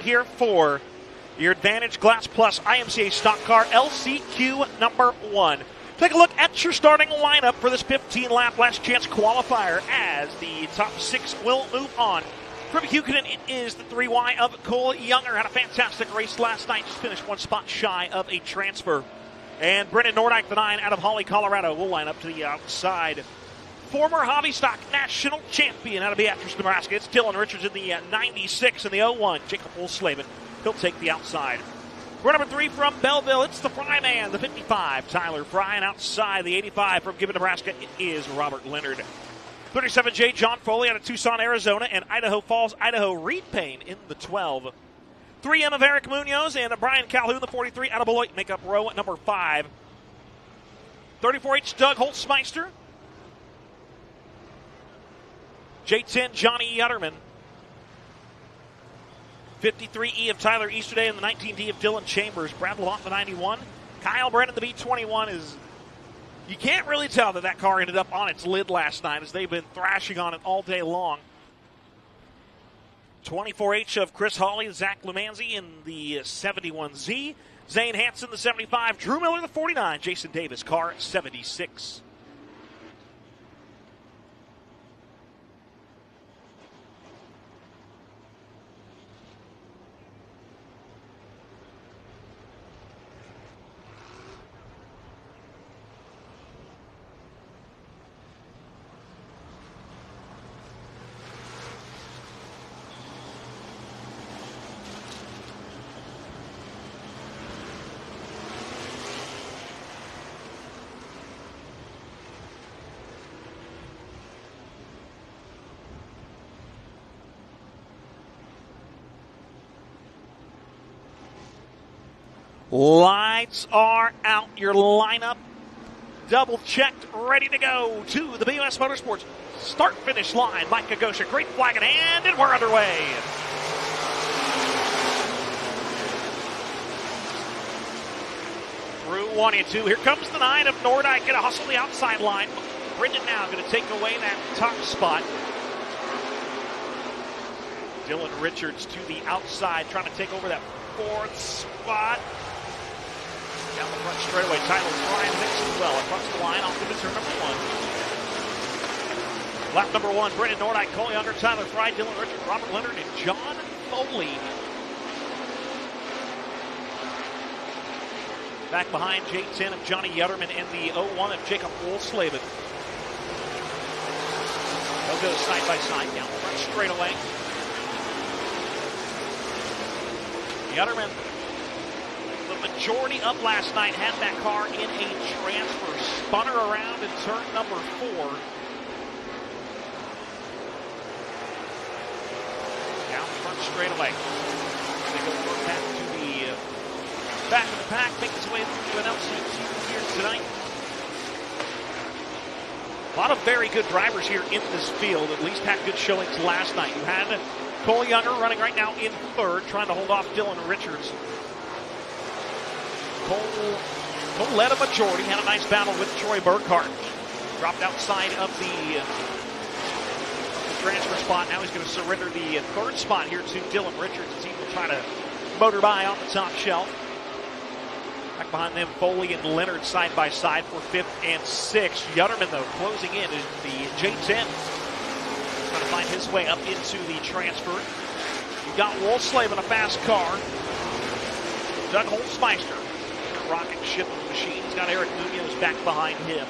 here for your Advantage Glass Plus IMCA Stock Car LCQ number 1. Take a look at your starting lineup for this 15-lap last chance qualifier as the top 6 will move on. From Hughenden, it is the 3Y of Cole Younger. Had a fantastic race last night. Just finished one spot shy of a transfer. And Brendan Nordyke, the 9 out of Hawley, Colorado, will line up to the outside. Former Hobby Stock national champion out of Beatrice, Nebraska. It's Dylan Richards in the 96 and the 01. Jacob Wolfslavin. He'll take the outside. We're number 3 from Belleville. It's the Fry man, the 55, Tyler Fry. And outside, the 85 from Gibbon, Nebraska, it is Robert Leonard. 37J, John Foley out of Tucson, Arizona, and Idaho Falls, Idaho, Reed Payne in the 12. 3M of Eric Munoz and Brian Calhoun, the 43, out of Beloit, make up row at number 5. 34H, Doug Holtzmeister. J10, Johnny Yutterman. 53E of Tyler Easterday and the 19D of Dylan Chambers. Brad Lavont, the 91. Kyle Brennan, the B21, is... You can't really tell that car ended up on its lid last night as they've been thrashing on it all day long. 24H of Chris Hawley, Zach Lumanzi in the 71Z. Zane Hansen, the 75. Drew Miller, the 49. Jason Davis, car 76. Lights are out. Your lineup double-checked, ready to go to the BUS Motorsports start-finish line. Mike Kagosha, great flag in hand, and we're underway. Through 1 and 2. Here comes the 9 of Nordyke. Going to hustle the outside line. Brendan now going to take away that top spot. Dylan Richards to the outside, trying to take over that 4th spot. Down the front straightaway, Tyler Fry mixes well across the line off into turn number 1. Lap number 1, Brendan Nordyke, Cole Younger, Tyler Fry, Dylan Richards, Robert Leonard, and John Foley. Back behind, J10 of Johnny Yutterman and the 01 of Jacob Wolfslavin. They'll go side by side down the front straightaway. Yutterman, the majority up last night, had that car in a transfer. Spun her around in turn number 4. Down the front straightaway. They go back to the pack, make his way through an LCQ here tonight. A lot of very good drivers here in this field, at least had good showings last night. You had Cole Younger running right now in 3rd, trying to hold off Dylan Richards. Cole led a majority, had a nice battle with Troy Burkhart. Dropped outside of the transfer spot. Now he's going to surrender the 3rd spot here to Dylan Richards as he will try to motor by on the top shelf. Back behind them, Foley and Leonard side by side for 5th and 6th. Yutterman, though, closing in is the J10. Trying to find his way up into the transfer. You've got Wolfslavin, a fast car. Doug Holtzmeister, rocket ship of the machine. He's got Eric Munoz back behind him.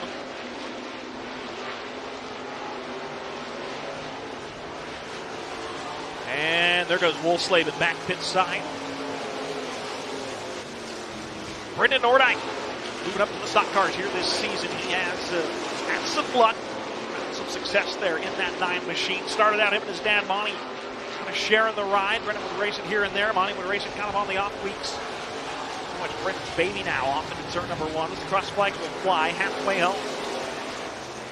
And there goes Wolfslavin back pit side. Brendan Nordyke moving up to the stock cars here this season. He has had some luck, some success there in that 9 machine. Started out him and his dad, Monty, kind of sharing the ride. Brendan would race it here and there. Monty would race it kind of on the off weeks. So much Brendan's baby now off into turn number 1 as the cross flag will fly halfway home.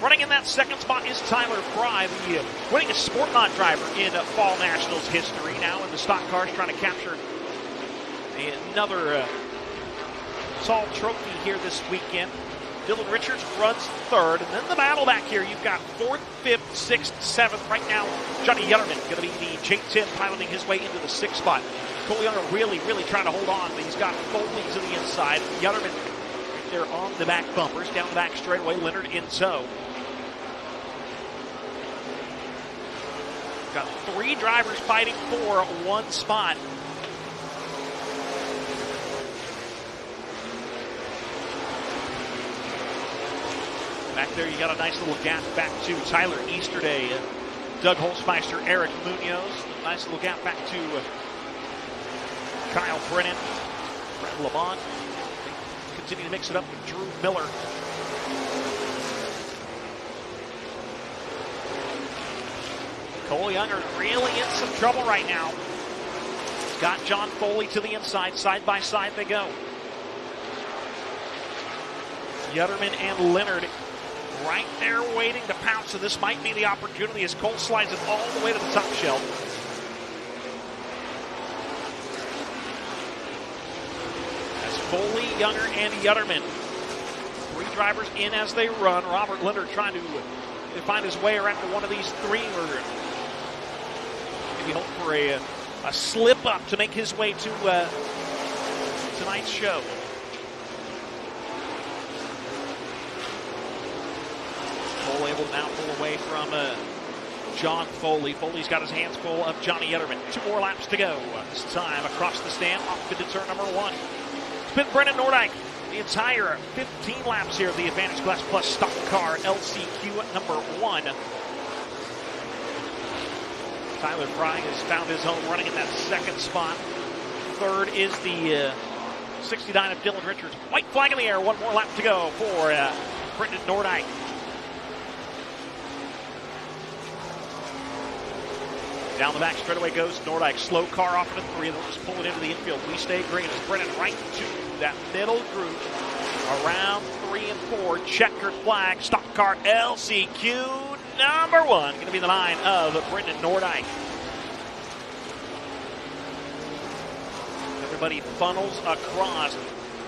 Running in that 2nd spot is Tyler Fry, the winningest Sport Mod driver in Fall Nationals history. Now in the stock cars trying to capture another Salt Trophy here this weekend. Dylan Richards runs third. And then the battle back here, you've got fourth, fifth, sixth, seventh. Right now, Johnny Yutterman going to be the J10 piloting his way into the sixth spot. Cole Younger really trying to hold on, but he's got Foley to the inside. Yutterman right there on the back bumpers, down the back straightaway. Leonard in tow. Got three drivers fighting for one spot. Back there, you got a nice little gap back to Tyler Easterday, Doug Holzmeister, Eric Munoz. Nice little gap back to Kyle Brennan, Brett Lamont. Continue to mix it up with Drew Miller. Cole Younger really in some trouble right now. Got John Foley to the inside. Side by side they go. Yutterman and Leonard right there waiting to pounce, so this might be the opportunity as Cole slides it all the way to the top shelf. As Foley, Younger, and Yutterman. Three drivers in as they run. Robert Leonard trying to find his way around to one of these three. Maybe hope for a slip up to make his way to tonight's show. Cole able to now pull away from John Foley. Foley's got his hands full of Johnny Yutterman. 2 more laps to go. This time across the stand, off into turn number 1. It's been Brendan Nordyke the entire 15 laps here of the Advantage Class Plus Stock Car LCQ at number 1. Tyler Fry has found his home running in that second spot. Third is the 69 of Dylan Richards. White flag in the air. 1 more lap to go for Brendan Nordyke. Down the back straightaway goes Nordyke. Slow car off of the 3. They'll just pull it into the infield. We stay green as Brennan right to that middle group. Around 3 and 4. Checkered flag. Stock car LCQ number 1. Going to be the line of Brendan Nordyke. Everybody funnels across.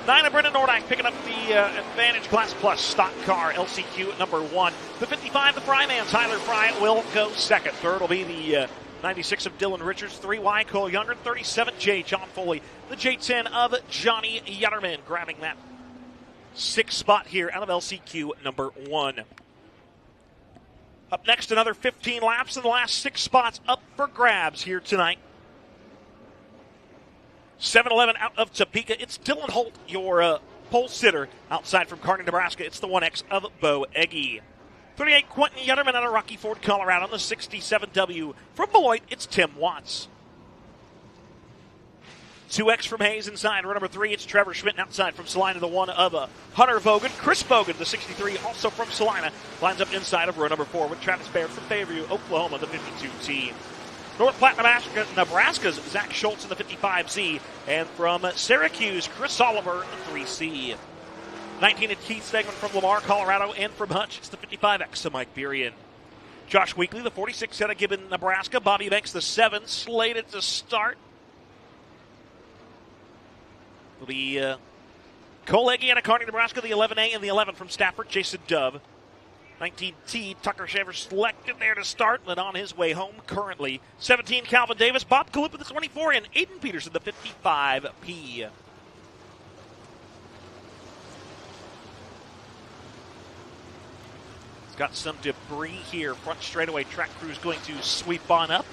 9 of Brendan Nordyke picking up the Advantage Class Plus Stock Car LCQ number 1. The 55, the Fry man, Tyler Fry, will go second. Third will be the 96 of Dylan Richards. 3Y, Cole Younger. 37J, John Foley. The J10 of Johnny Yutterman, grabbing that 6th spot here out of LCQ number 1. Up next, another 15 laps, and the last 6 spots up for grabs here tonight. 7-11 out of Topeka. It's Dylan Holt, your pole sitter outside from Kearney, Nebraska. It's the 1X of Bo Eggy. 38, Quentin Yutterman out of Rocky Ford, Colorado. On the 67W from Beloit, it's Tim Watts. 2X from Hayes inside. Row number 3, it's Trevor Schmidt outside from Salina, the 1 of Hunter Vogan. Chris Vogan, the 63, also from Salina, lines up inside of row number 4 with Travis Baird from Fairview, Oklahoma, the 52T. North Platte, Nebraska's Zach Schultz in the 55Z. And from Syracuse, Chris Oliver, the 3C. 19 at Keith Stegman from Lamar, Colorado. And from Hutch, it's the 55X of Mike Burian. Josh Weekly, the 46 out of Gibbon, Nebraska. Bobby Banks, the 7, slated to start. Will be Cole Eggy out of Kearney, Nebraska, the 11A and the 11 from Stafford, Jason Dove. 19T, Tucker Shaver selected there to start, but on his way home currently. 17, Calvin Davis, Bob Kalupa, the 24, and Aiden Peterson, the 55P. It's got some debris here. Front straightaway track crew's going to sweep on up.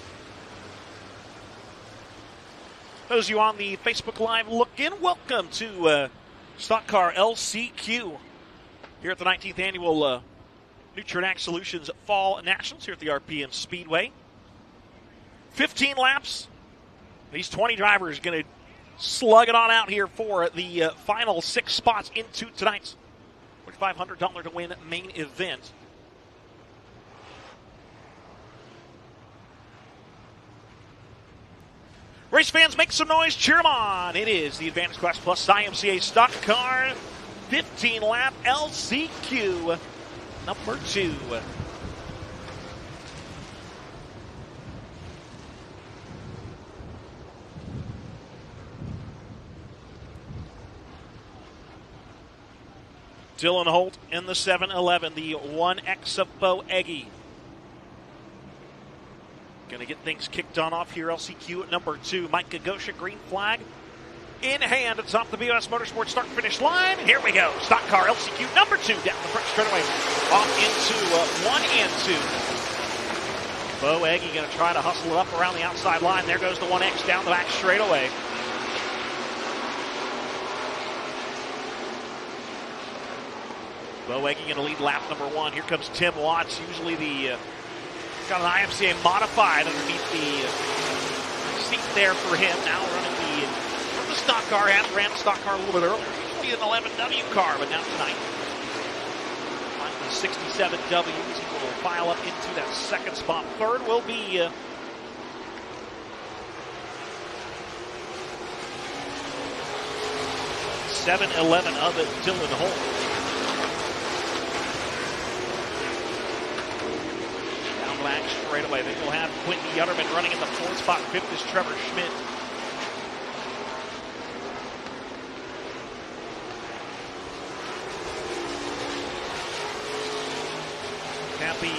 Those of you on the Facebook Live look-in, welcome to Stock Car LCQ here at the 19th Annual Nutrient Solutions Fall Nationals here at the RPM Speedway. 15 laps. These 20 drivers going to slug it on out here for the final 6 spots into tonight's $4,500 to win main event. Race fans, make some noise, cheer them on. It is the Advantage Class Plus IMCA Stock Car 15-lap LCQ number 2. Dylan Holt in the 7-11, the 1X of Bo Eggy. Going to get things kicked on off here. LCQ at number 2. Mike Gagosha, green flag in hand atop the BOS Motorsports start-finish line. Here we go. Stock car LCQ number 2 down the front straightaway. Off into 1 and 2. Bo Eggy going to try to hustle it up around the outside line. There goes the 1X down the back straightaway. Bo Eggy going to lead lap number 1. Here comes Tim Watts, usually the got an IMCA modified underneath the seat there for him. Now running the stock car, and ran the stock car a little bit earlier. Usually an 11W car, but not tonight. The 67Ws, he will file up into that second spot. Third will be 7-11 of it, Dylan Holt. Back straight away. Then we'll have Quentin Yutterman running in the 4th spot. 5th is Trevor Schmidt. Happy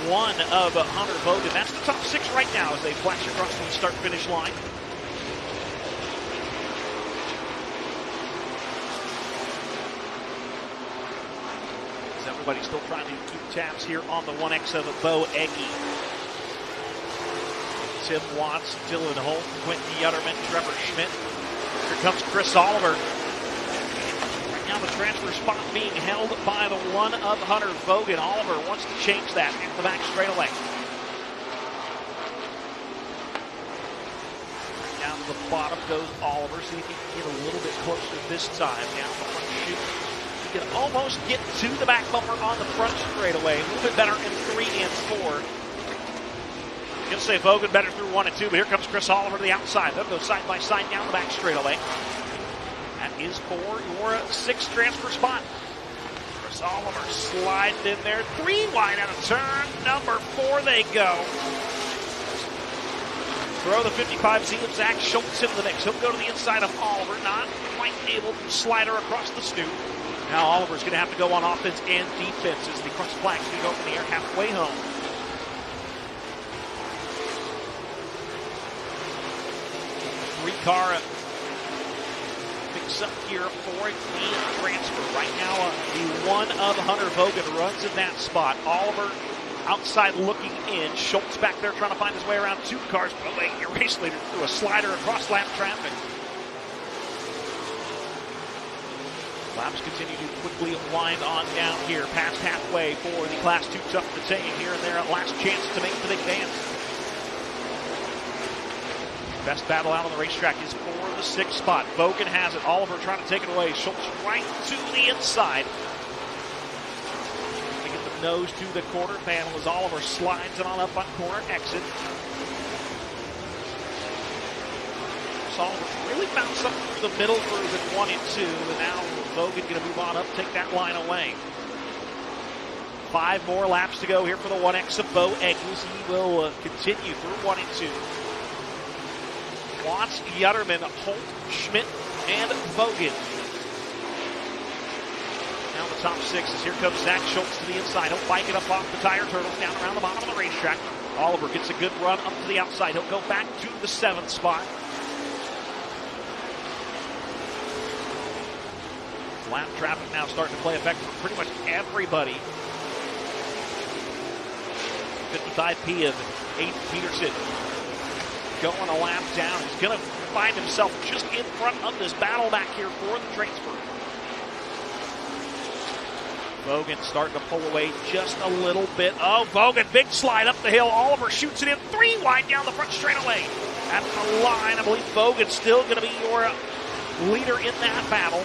one of Hunter Vogan. That's the top 6 right now as they flash across the start-finish line. Everybody's still trying to keep tabs here on the 1X of Bo Eggy. Tim Watts, Dylan Holt, Quentin Yutterman, Trevor Schmidt. Here comes Chris Oliver. Right now the transfer spot being held by the 1 of Hunter Vogan. Oliver wants to change that into the back straightaway. Down to the bottom goes Oliver. See if he can get a little bit closer this time. Down the front chute. Can almost get to the back bumper on the front straightaway. A little bit better in 3 and 4. I'm going to say Vogan better through 1 and 2, but here comes Chris Oliver to the outside. They'll go side by side down the back straightaway. That is for your 6th transfer spot. Chris Oliver slides in there. 3 wide out of turn number 4 they go. Throw the 55Z of Zach Schultz into the mix. He'll go to the inside of Oliver, not quite able to slide her across the snoot. Now Oliver's going to have to go on offense and defense as the cross flag's going to go up in the air halfway home. Car picks up here for a clean transfer. Right now, the 1 of Hunter Vogan runs in that spot. Oliver outside looking in. Schultz back there trying to find his way around 2 cars. But your race leader threw a slider across lap traffic. Laps continue to quickly wind on down here, past halfway for the Class 2 Tough to Tame here and there. Last chance to make the big dance. Best battle out on the racetrack is for the 6th spot. Vogan has it. Oliver trying to take it away. Schultz right to the inside. They get the nose to the quarter panel as Oliver slides it on up on corner exit. Oliver really bounced up through the middle through the 1 and 2, and now Vogan going to move on up, take that line away. 5 more laps to go here for the 1X of Bo Eggy. He will continue through 1 and 2. Watts, Yutterman, Holt, Schmidt, and Vogan. Now the top 6 is here comes Zach Schultz to the inside. He'll bike it up off the tire turtles down around the bottom of the racetrack. Oliver gets a good run up to the outside. He'll go back to the 7th spot. Lap traffic now starting to play effect for pretty much everybody. 55P of Aiden Peterson going a lap down. He's going to find himself just in front of this battle back here for the transfer. Vogan starting to pull away just a little bit. Oh, Vogan, big slide up the hill. Oliver shoots it in 3 wide down the front straightaway. At the line, I believe Vogan's still going to be your leader in that battle.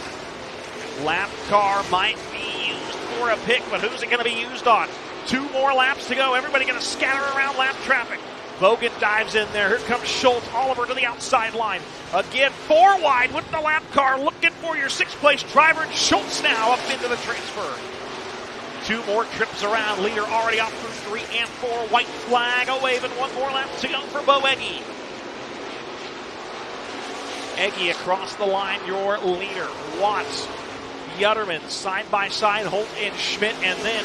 Lap car might be used for a pick, but who's it going to be used on? 2 more laps to go. Everybody going to scatter around lap traffic. Vogan dives in there. Here comes Schultz. Oliver to the outside line. Again, 4 wide with the lap car. Looking for your 6th place driver. Schultz now up into the transfer. 2 more trips around. Leader already off through 3 and 4. White flag a wave and 1 more lap to go for Bo Eggy. Eggy across the line, your leader. Watts, Yutterman, side by side, Holt and Schmidt, and then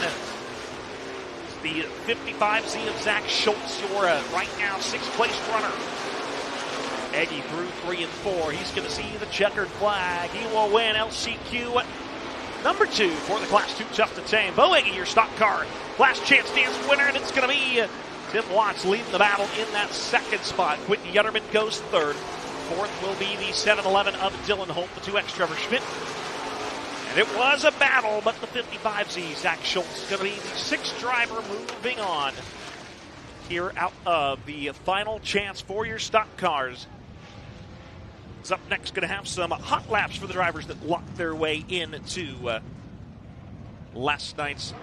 the 55Z of Zach Schultz, your right now sixth place runner. Eggy through 3 and 4. He's going to see the checkered flag. He will win LCQ number 2 for the Class 2 Tough to Tame. Bo Eggy, your stock car last chance dance winner, and it's going to be Tim Watts leading the battle in that second spot. Quentin Yutterman goes third. Fourth will be the 7-11 of Dylan Holt, the 2X Trevor Schmidt. And it was a battle, but the 55Z, Zach Schultz, is going to be the sixth driver moving on here out of the final chance for your stock cars. It's up next, going to have some hot laps for the drivers that locked their way into last night's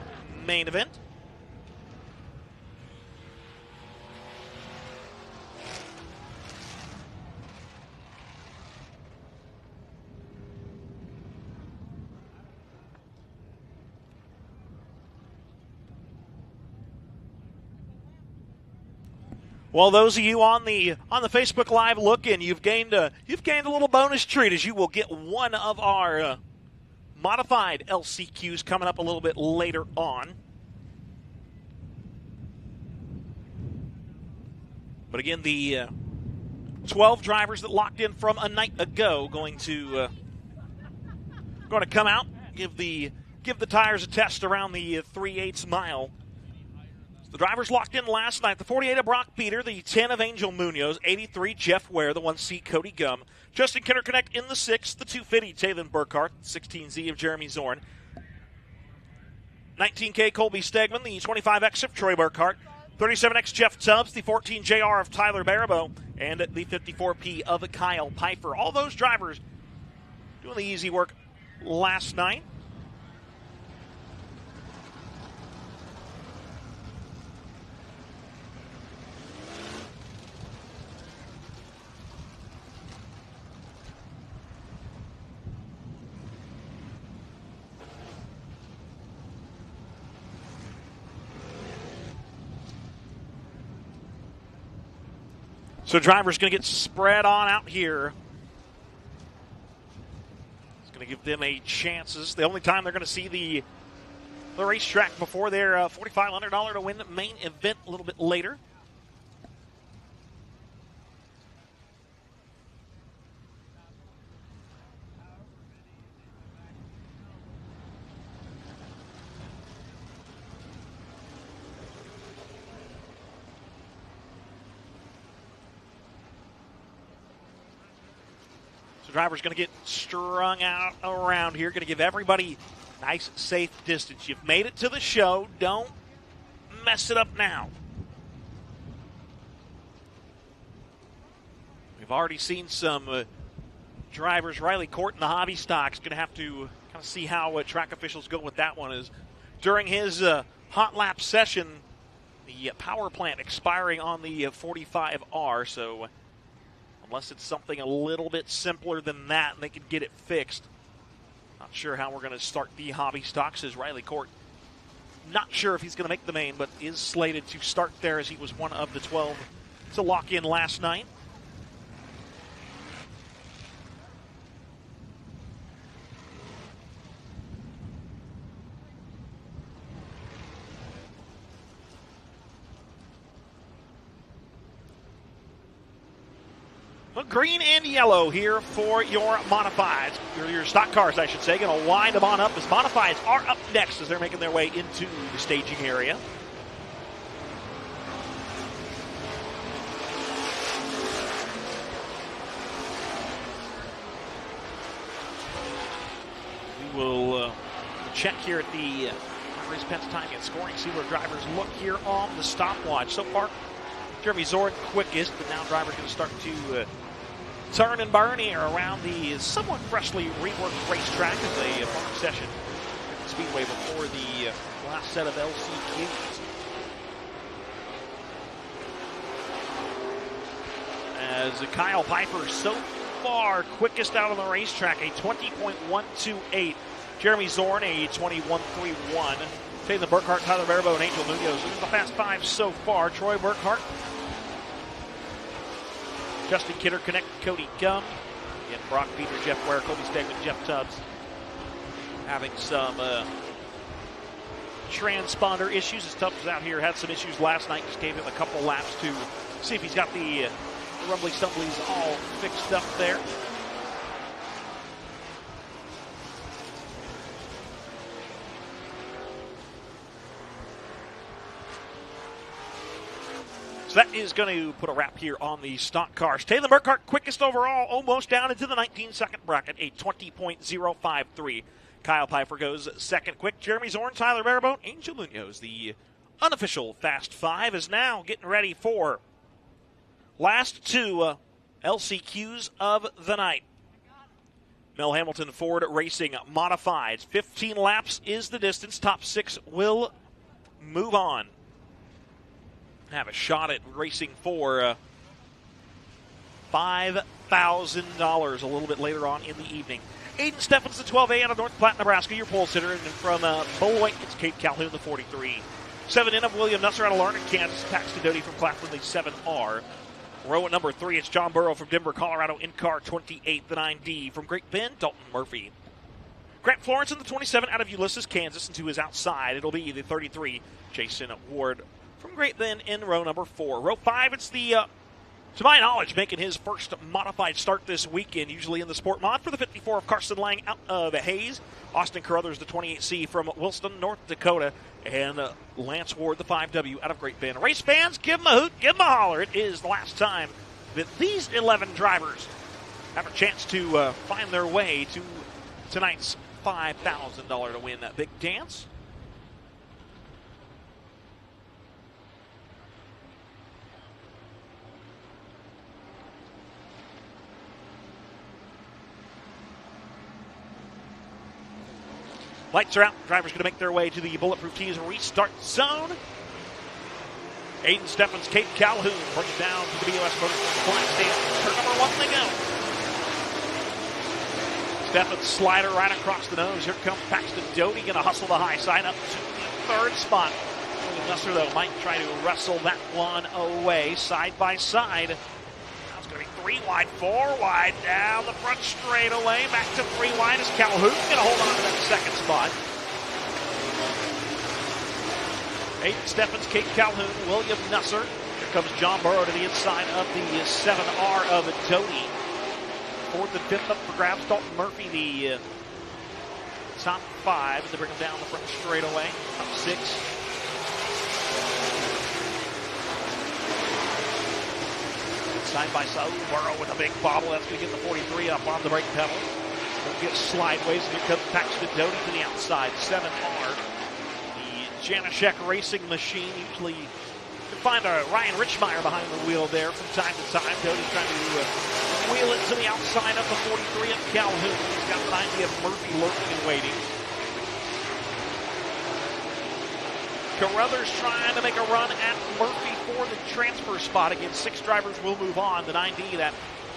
main event. Well, those of you on the Facebook Live looking, you've gained a little bonus treat, as you will get one of our modified LCQs coming up a little bit later on. But again, the 12 drivers that locked in from a night ago going to come out, give the tires a test around the 3/8 mile. The drivers locked in last night. The 48 of Brock Peter, the 10 of Angel Munoz, 83 Jeff Ware, the 1C Cody Gum, Justin Kinderconnect in the 6th, the 250 Taylon Burkhart, 16Z of Jeremy Zorn, 19K Colby Stegman, the 25X of Troy Burkhart, 37X Jeff Tubbs, the 14 JR of Tyler Barabo, and the 54P of Kyle Pfeiffer. All those drivers doing the easy work last night. So drivers going to get spread on out here. It's going to give them a chances. The only time they're going to see the racetrack before their $4,500 to win main event a little bit later. Driver's going to get strung out around here. Going to give everybody nice, safe distance. You've made it to the show. Don't mess it up now. We've already seen some drivers. Riley Court in the hobby stock is going to have to kind of see how track officials go with that one. Is during his hot lap session, the power plant expiring on the 45R, so unless it's something a little bit simpler than that and they can get it fixed. Not sure how we're going to start the hobby stock, says Riley Court. Not sure if he's going to make the main, but is slated to start there as he was one of the 12 to lock in last night. Green and yellow here for your modifieds, your stock cars, I should say. Going to wind them on up as modifieds are up next as they're making their way into the staging area. We will check here at the race Penn's timing and scoring, see where drivers look here on the stopwatch. So far, Jeremy Zorn quickest, but now drivers going to start to turn and burn here around the somewhat freshly reworked racetrack as a farm session at the Speedway before the last set of LCQs. As Kyle Pfeiffer so far quickest out on the racetrack, a 20.128. Jeremy Zorn, a 21.31. Taylor Burkhart, Tyler Barabo, and Angel Munoz. These are the fast five so far. Troy Burkhart, Justin Kinderconnect, Cody Gum, and Brock Peter, Jeff Ware, Colby Stegman, Jeff Tubbs. having some transponder issues. His Tubbs out here had some issues last night. Just gave him a couple laps to see if he's got the rumbly stumblies all fixed up there. So that is going to put a wrap here on the stock cars. Taylor Burkhart, quickest overall, almost down into the 19-second bracket, a 20.053. Kyle Pfeiffer goes second quick. Jeremy Zorn, Tyler Barabone, Angel Munoz, the unofficial Fast Five, is now getting ready for last two LCQs of the night. Mel Hamilton Ford Racing Modifieds. 15 laps is the distance. Top six will move on. Have a shot at racing for $5,000 a little bit later on in the evening. Aiden Steffens, the 12A out of North Platte, Nebraska, your pole sitter. And from Beloit, it's Kate Calhoun, the 43. 7 of William Nusser out of Larned, Kansas. Paxton Doty from Claflin, the 7R. Row at number 3, it's John Burrow from Denver, Colorado. In car 28, the 9D. From Great Bend, Dalton Murphy. Grant Florence in the 27 out of Ulysses, Kansas. And to his outside, it'll be the 33, Jason Ward from Great Bend in row number 4. Row 5, it's the, to my knowledge, making his first modified start this weekend, usually in the Sport Mod for the 54 of Carson Lang out of Hayes. Austin Carruthers, the 28C from Wilston, North Dakota. And Lance Ward, the 5W out of Great Bend. Race fans, give him a hoot, give him a holler. It is the last time that these 11 drivers have a chance to find their way to tonight's $5,000 to win that big dance. Lights are out. Drivers going to make their way to the Bulletproof Tees restart zone. Aiden Steffens, Kate Calhoun bring it down to the BOS Motorsports flag stand. Turn number 1 they go. Steffens slider right across the nose. Here comes Paxton Doty, going to hustle the high side up to the 3rd spot. William Nusser, though, might try to wrestle that one away side by side. Now it's going to be 3 wide, 4 wide, down the front straightaway. Back to 3 wide as Calhoun's going to hold on to that 2nd spot. Aiden Steffens, Kate Calhoun, William Nusser. Here comes John Burrow to the inside of the 7R of Doty. 4th and 5th up for grabs. Dalton Murphy, the top 5, as they bring him down the front straightaway. Top 6. Side by side, Burrow with a big bobble. That's going to get the 43 up on the brake pedal. Going to get slideways, and here comes Paxton Doty to the outside. 7R. Janaszek Racing Machine. Usually you can find a Ryan Richmeyer behind the wheel there from time to time. Doty's trying to wheel it to the outside of the 43 of Calhoun. He's got the 90 of Murphy lurking and waiting. Carruthers trying to make a run at Murphy for the transfer spot. Again, 6 drivers will move on. The 9D, that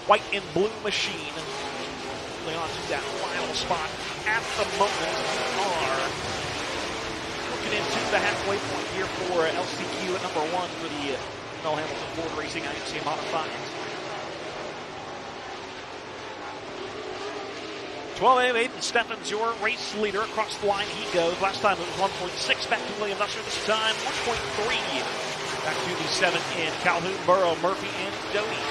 white and blue machine, holding on to that final spot at the moment. Are into the halfway point here for LCQ at number 1 for the Mel Hamilton Ford Racing IMCA Modifieds. 12A, Aiden Steffens, your race leader. Across the line he goes. Last time it was 1.6 back to William Nusser. This time 1.3 back to the 7 in Calhoun, Burrow, Murphy, and Doty.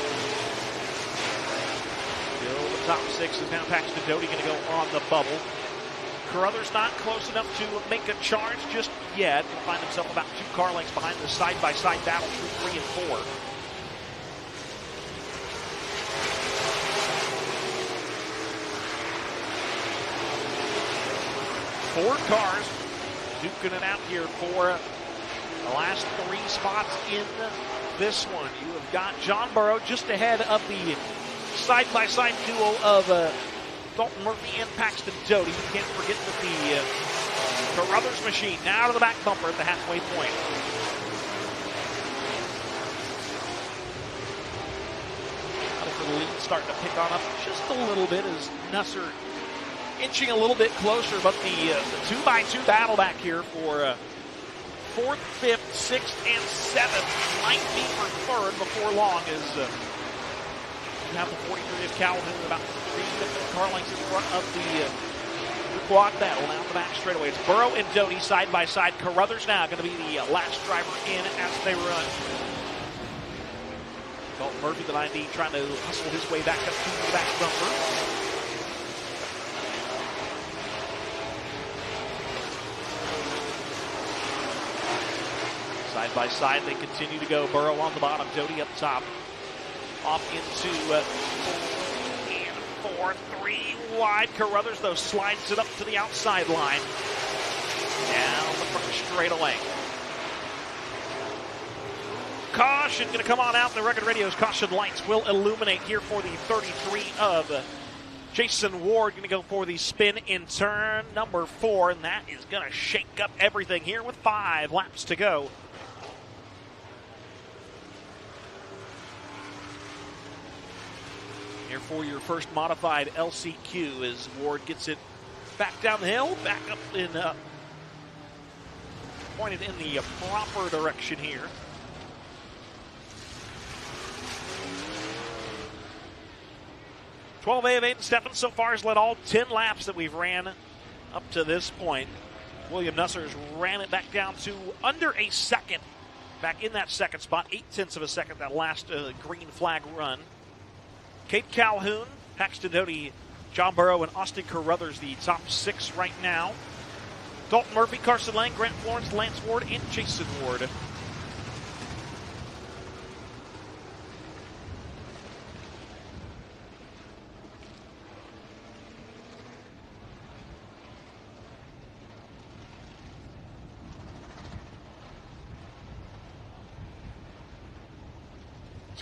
Still the top 6 is now Paxton Doty going to go on the bubble. Carruthers not close enough to make a charge just yet. He'll find himself about 2 car lengths behind the side-by-side battle through 3 and 4. Four cars duking it out here for the last 3 spots in this one. You have got John Burrow just ahead of the side-by-side duo of Dalton Murphy and Paxton Doty. You can't forget that the Carruthers machine now to the back bumper at the halfway point. Battle for the lead starting to pick on up just a little bit as Nusser inching a little bit closer, but the 2x2 battle back here for 4th, 5th, 6th, and 7th might be for 3rd before long as you have the 43 of Calhoun about 3 car lengths in front of the quad battle down the back straightaway. It's Burrow and Doty side by side. Carruthers now going to be the last driver in as they run. Dalton Murphy, the 90, trying to hustle his way back up to the back bumper. Side by side, they continue to go. Burrow on the bottom, Doty up top. Off into 4, 3 wide. Carruthers, though, slides it up to the outside line. Down the front straightaway. Caution going to come on out. The record radio's caution lights will illuminate here for the 33 of Jason Ward. Going to go for the spin in turn number 4, and that is going to shake up everything here with 5 laps to go. Here for your first modified LCQ as Ward gets it back down the hill, back up in, pointed in the proper direction here. A of Aiden Steffen so far has led all 10 laps that we've ran up to this point. William Nusser's ran it back down to under a second, back in that second spot, 0.8 of a second, that last green flag run. Kate Calhoun, Paxton Doty, John Burrow, and Austin Carruthers, the top 6 right now. Dalton Murphy, Carson Lang, Grant Florence, Lance Ward, and Jason Ward.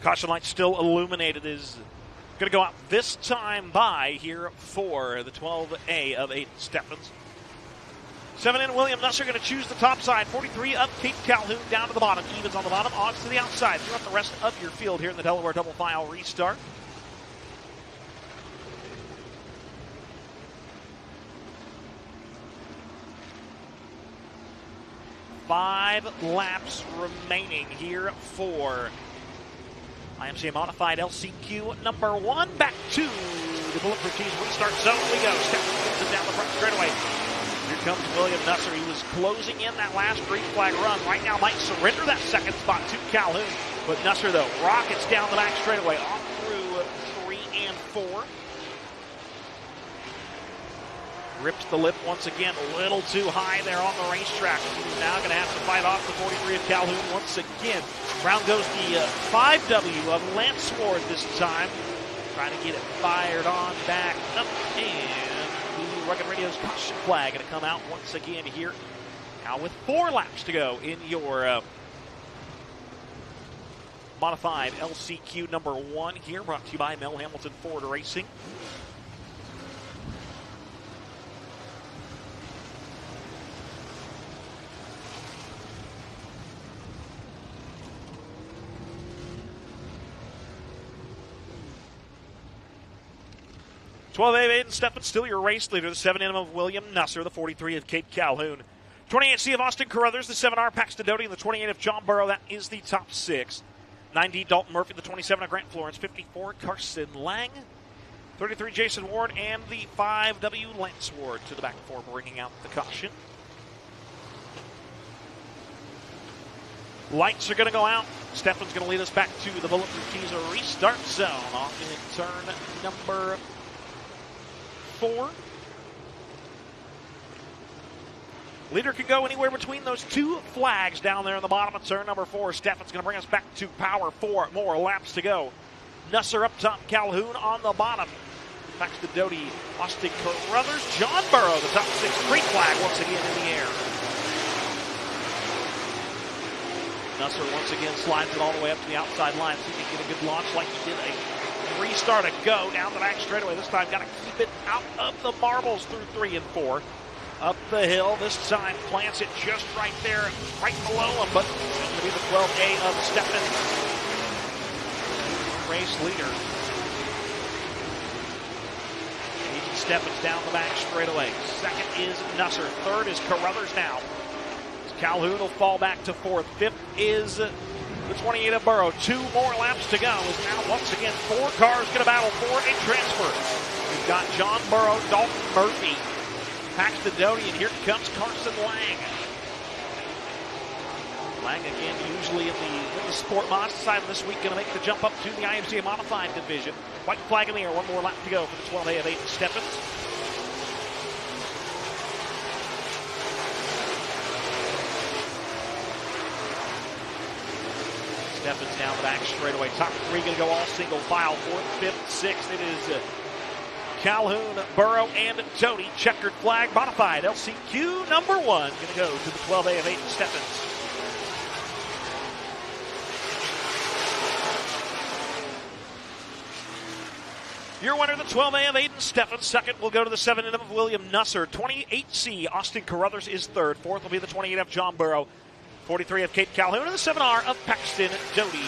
Caution light still illuminated is going to go out this time by here for the 12A of Aiden Steffens. 7 in William Nusser going to choose the top side. 43 up Kate Calhoun down to the bottom. Evans on the bottom, odds to the outside. Throughout the rest of your field here in the Delaware double file restart. Five laps remaining here for IMCA modified LCQ number 1. Back to the Bulletproof Tees restart zone we go. Stepping down the front straightaway. Here comes William Nusser. He was closing in that last green flag run. Right now might surrender that second spot to Calhoun. But Nusser, though, rockets down the back straightaway off through 3 and 4. Rips the lip once again, a little too high there on the racetrack. He's now going to have to fight off the 43 of Calhoun once again. Round goes the 5W of Lance Ward this time. Trying to get it fired on back up. And the Rugged Radio's caution flag going to come out once again here. Now with 4 laps to go in your modified LCQ number 1 here. Brought to you by Mel Hamilton Ford Racing. Aiden Steffen, still your race leader. The 7M of William Nusser, the 43 of Kate Calhoun. 28C of Austin Carruthers, the 7R Paxton Doty, and the 28 of John Burrow. That is the top 6. 9D Dalton Murphy, the 27 of Grant Florence, 54 Carson Lang, 33 Jason Ward, and the 5W Lance Ward to the back 4, bringing out the caution. Lights are going to go out. Steffen's going to lead us back to the Bulletproof Tees restart zone off in turn number 4. Leader can go anywhere between those 2 flags down there in the bottom of turn number 4. Steffen's going to bring us back to power 4. More laps to go. Nusser up top, Calhoun on the bottom. Paxton Doty, Austin Carruthers, John Burrow, the top 6. Green flag once again in the air. Nusser once again slides it all the way up to the outside line. See if he can get a good launch like he did a restart a go down the back straightaway. This time got to keep it out of the marbles through 3 and 4. Up the hill this time, plants it just right there, right below him, but it's going to be the 12A of Steffen, race leader. Agent Steffen's down the back straightaway. Second is Nusser. Third is Carruthers now. Calhoun will fall back to 4th. 5th is the 28 of Burrow. 2 more laps to go. Is now once again 4 cars going to battle for a transfer. We've got John Burrow, Dalton Murphy, Paxton Doty, and here comes Carson Lang. Lang again, usually in the Sport Mazda side of this week, going to make the jump up to the IMCA Modified division. White flag in the air, one more lap to go for the 12A of Aiden Steffens. Steffens down the back straightaway. Top three going to go all single file. Fourth, fifth, sixth. It is Calhoun, Burrow, and Doty. Checkered flag, modified. LCQ number 1 going to go to the 12A of Aiden Steffens. Your winner, the 12A of Aiden Steffens. Second will go to the 7F of William Nusser. 28C, Austin Carruthers is third. Fourth will be the 28F John Burrow. 43 of Kate Calhoun, and the 7R of Paxton Doty.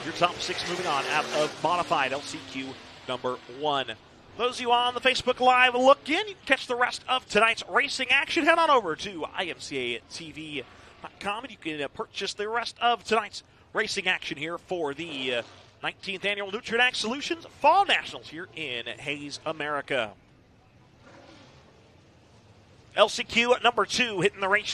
Your top 6 moving on out of modified LCQ number 1. Those of you on the Facebook Live look in, you can catch the rest of tonight's racing action. Head on over to imcatv.com and you can purchase the rest of tonight's racing action here for the 19th Annual Nutrient Solutions Fall Nationals here in Hayes, America. LCQ number 2 hitting the race.